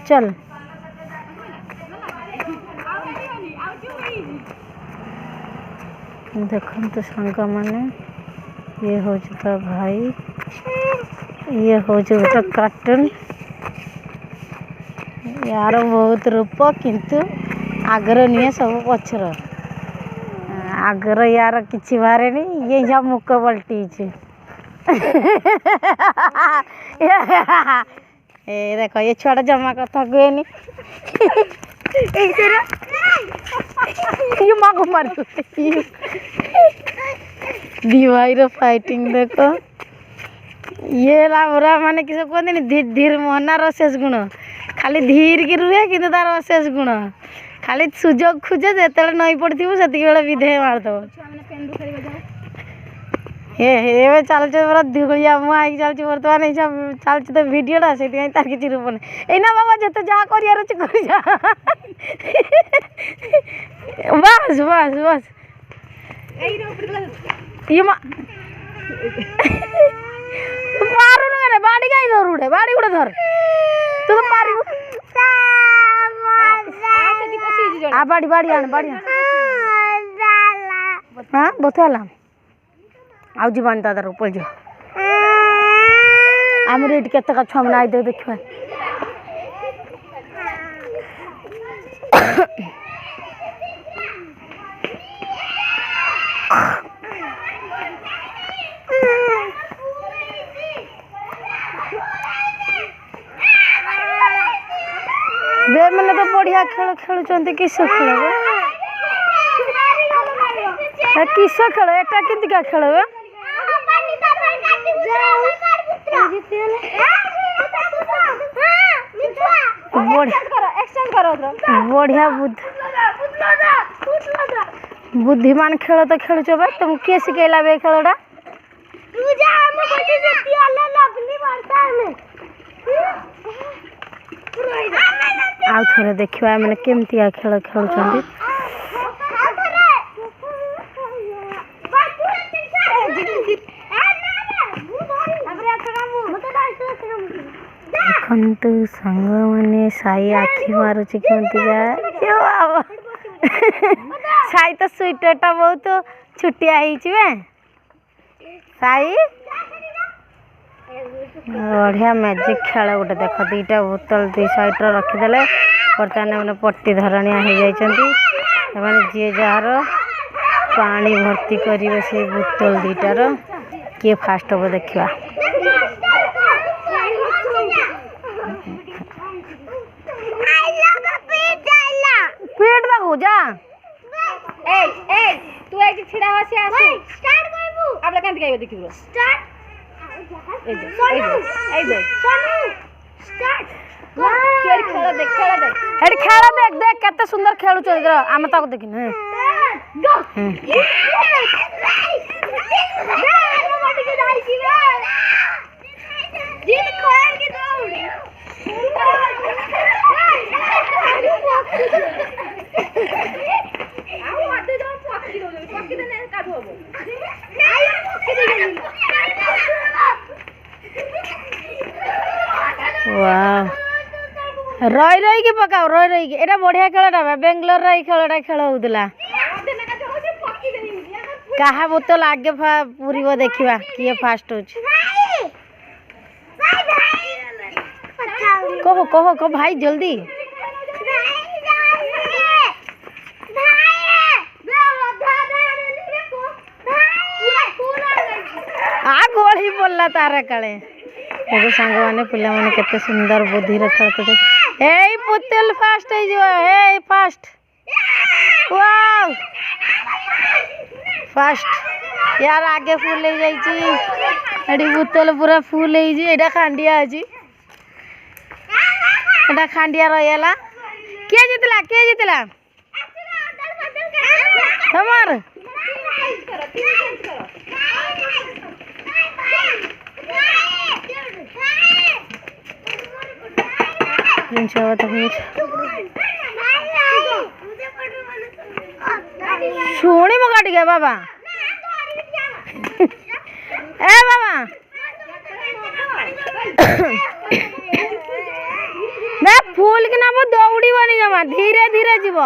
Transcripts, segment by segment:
चल देखो तो सांग माने ये हो चुका भाई ये हो चुका कार्टून यार बहुत रूप किंतु आगर नहीं सब पछर आगर यार किसी बारे नहीं ये जब मुख पलटी ए देखो ये छुआ जमा कथा कहनी ये माँ को मार दी भाई रो फाइटिंग देखो ये लाभरा माने किस कहते नहीं धीर धीर मोहनार अशेष गुण खाली धीर की रुहे कि तार अशेष गुण खाली सुजोग खोजे जो नई पड़ती से विधेय मारद ये चलच पूरा धुलिया मुआ चलती बर्तमान ये चलती तो भिडटा से तार किसी रूप नहीं एना बाबा जिते जहाँ कर बस बस बस ये मारू ना बाड़ी कहीं धर उड़े बाड़ी उड़े धर तू तो मारी आ बाड़ी बाड़ी आने बाड़ी हाँ बता आउ जीवान दादा ऊपर जो आम रेट के छुआ मैंने आई देखा वे मैंने तो बढ़िया खेल खेलुंट किस खेल किस खेल एटा किंतिका खेल बढ़िया बुद्धिमान खेल तो खेलुच बे तुम किए शिखेला बे खेलटा आउ थोड़े देखा मैंने केमती खेल खेलुंट देखु सांग मैंने साई आखि मारुची केमतिका साई तो स्वेटरटा बहुत छुटिया साई बढ़िया मैजिक खेल गोटे देख दीटा बोतल दी साइड रखीदे बर्तमान मैंने पट्टी धरणिया हो जी जार पानी भर्ती करेंगे से बोतल दीटार किए फास्ट हम देखा पीट दबू जा तू एक छिड़ा हो से आसु स्टार्ट करबू आपला कांति गाइबो देखिबो स्टार्ट ए दे स्टार्ट केर खेल देख केते सुंदर खेलु छ इधर आम ताको देखिन गो जीत खोल के दौड़ रही रही के पकाओ रही रही के एटा बढ़िया खेलटा बेंगलोर रही खेलटा खेल होउतला कहा बोतल आगे पूरीबो देखिबा किए फास्ट होछ कहो कहो कहो भाई जल्दी आ गोली बोलला तारा काले देखो सांग माने पिला माने केते सुंदर बुद्धि रखा तो ए बोतल फास्ट है जो ए फास्ट वाओ फास्ट यार आगे फुल ले जाई छी एडी बोतल पूरा फुल है जी एडा खांडिया अछि एडा खांडिया रहला के जितला हमर शुणी मगा टिके बाबा ए बाबा मैं फुल कि नब दौड़बनी जमा धीरे धीरे जीव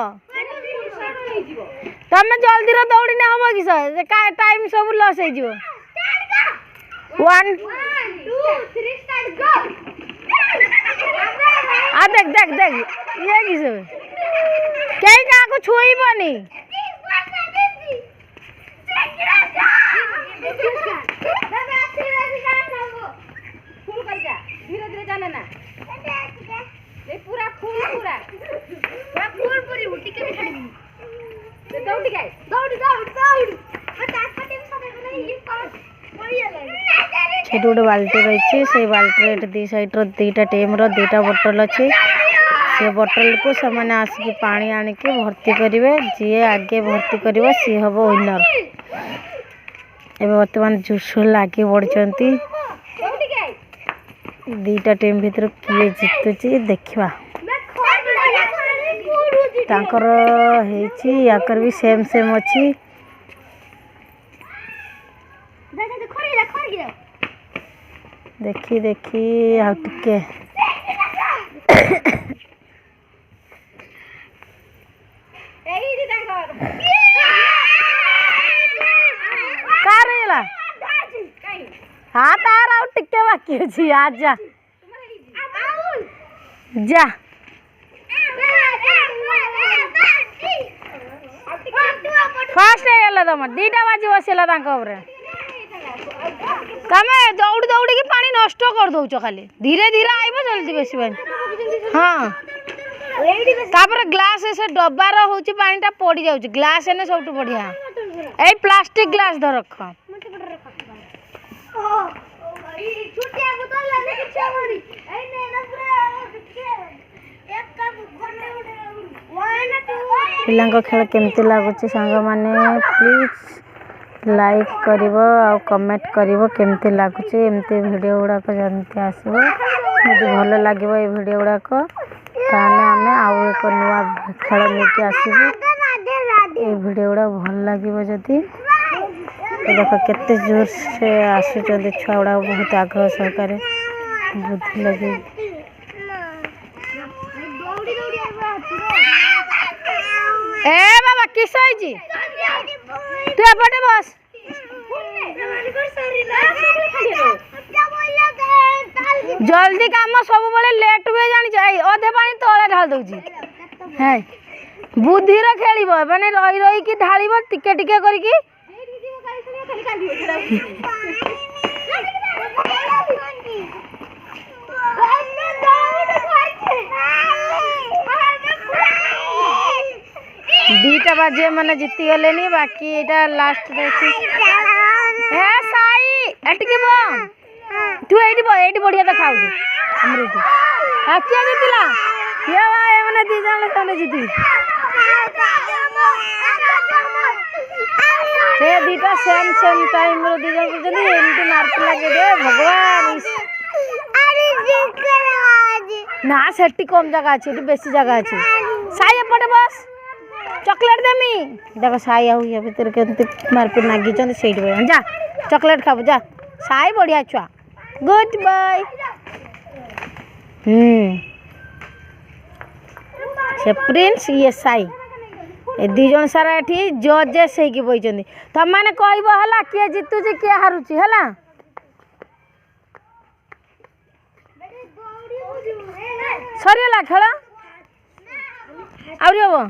तमें जल्दी दौड़ी ना हम कि टाइम सब लस हो 1 2 3 स्टार्ट गो आ देख देख देख ये कि सब कहीं क्या को छुईबनी धीरे धीरे जाना ना पूरा फूल पूरा फूल पूरी टिके भी छाड़ी दौड़ी गए दौड़ी दौड़ी दौड़ी छोटे गोटे बाल्टी रही से बाल्टी दी साइड दीटा टीम दीटा बोतल अच्छी से बोतल को से आसिक पानी आनिक भर्ती करेंगे जी आगे भर्ती कर सी हम विनर एवं बर्तमान झुरझुर लगे बढ़ती दीटा टीम भीतर किए जीतुची देखा तांकर याकर भी सेम सेम अच्छी देखी देखी आ टिके हाँ तार आ टिके बाकी अच्छी आज जा जा फास्ट है तुम दीटा बाजी बसला तमें दौड़ी दौड़ी की पानी नष्ट कर दौच खाली धीरे धीरे आइब जल्दी बेसी पानी हाँ तापर ग्लास से डब्बार हूँ पानीटा पड़ी जाऊँ ग्लास है सब बढ़िया ये प्लास्टिक ग्लास धर रख पिला खेल केमती लगुच सांग माने प्लीज लाइक करिवो आ कमेंट करिवो केमती लगुच एमती वीडियो गुड़ाक जमती आसो यदि भल लगे ये वीडियो गुड़ाक ताने आमे आउ एक नुआ खेल लेके आसबू ये वीडियो गुड़ा भल लगे जदि देख केते जोर से आसुचंदी छुआ गुड़ा बहुत आग्रह सहकारे बुद्धि लगे ए बाबा किस जी तू एपटे बस जल्दी काम सब बड़े लेट हुए जानी चाहिए अधे पानी तले ढाल दउची है बुद्धि रे खेलिबो माने रही रही की ढालिबो टिके टिके करके दीटा बाजे मैंने जीती गले बाकी एटा लास्ट देखी ए साई एटके बो तू एटी बढ़िया देखा हमरे तू आ किया जीतला ये भाई मैंने दी जन तने जीती ए दीटा सेम सेम टाइम रो दी जन जदी एमटी मार्क लगे दे भगवान अरे जीत कर आज ना सेटी कम जगह अछि बेसी जगह अछि साई एपटे बस चॉकलेट देमी देखो साई आउ ये भीतर के मारपीट नागी चंद सेट बे जा चॉकलेट खाबो जा साई बढ़िया छुआ गुड बाय से प्रिंस ये साई ए दी जन सारा एठी जजेस हे की बइचंदी त माने कहबो हला के जीतु जे के हारुची हला सरियला खेल आउरी हबो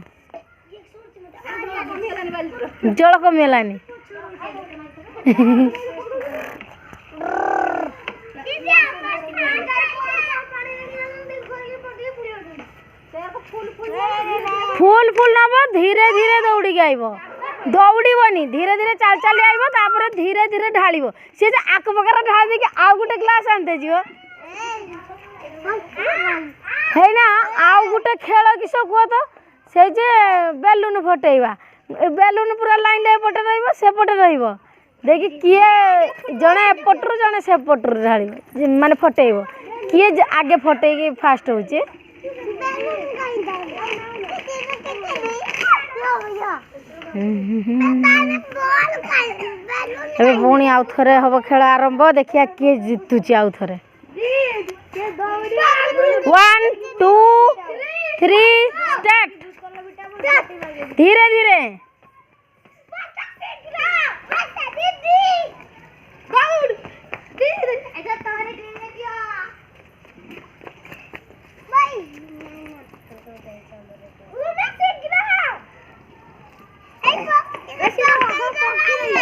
जल कमिलानी फूल फूल नब धीरे धीरे दौड़ी आइब दौड़बनी धीरे धीरे चल चल आइब तापर धीरे धीरे ढालिब सी आक पकार ढाल देके आउ गोटे ग्लास आनते जीव है ना आउ गोटे खेल किस कह तो से बेलून फटेवा बेलून पूरा लाइन एपटे रपटे देखी किए जड़े एपटू जड़े सेपटू ढाल माने फटेब किए आगे फटे फास्ट होचे पुणी आउ थे हम खेल आरंभ देखिया किए जीतुची आउ थे 1 2 3 स्टार्ट। धीरे धीरे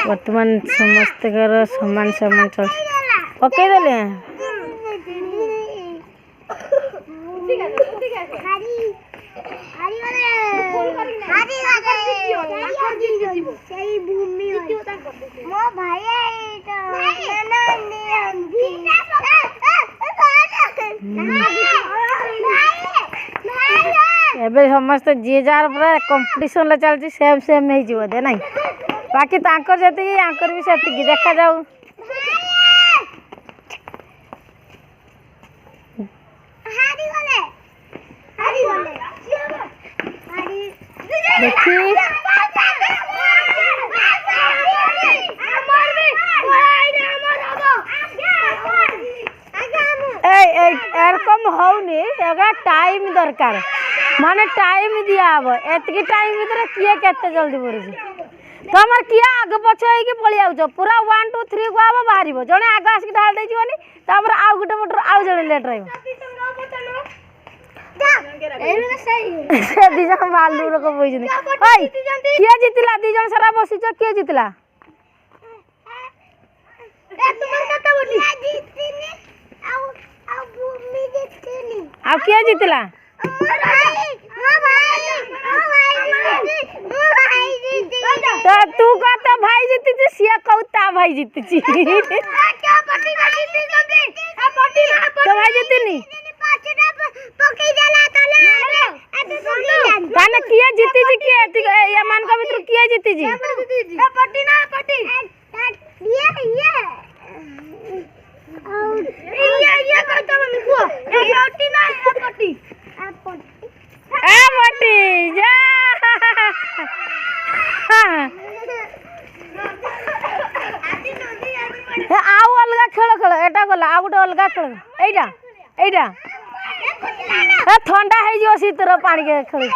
वर्तमान समस्त समान समान चल पकई देले एबे समस्त जी जार पूरा कंपटीशन ले चलची सेम सेम हे जीव दे नहीं बाकी तांकर जति आंकर भी सेति देखा जाऊ देखी एरकम होनी एगा टाइम दरकार माने टाइम दिया हबो एतकी टाइम भीतर किए केते जल्दी बरजी तमर किया आगे पछ होई कि पळि आउछ पूरा 1 2 3 को आबो बाहरिबो जने आगे आसी ढाल देई जीवनी तापर आउ गुटे मोटर आउ जने लेट रहइबो से दिजन बालू रको बोइजनी ओय किए जितला दिजन सारा बसिछ किए जितला ए तुमर कता बोली जितनी आउ भूमि जितनी आ किए जितला तो तू कहता भाई जीती थी सिया कहता भाई जीती थी तो भाई जीती नहीं काना किए जीती जी किए ये मान का मित्र किए जीती जी पट्टी ना पट्टी ये कहता मैं को ये पट्टी ना पट्टी ए पट्टी जा आउ अलगा खेल खेल एटा गला आ गुटे अलगा खेल एटा एटा ए ठंडा हे जो शीतर पानी के खेल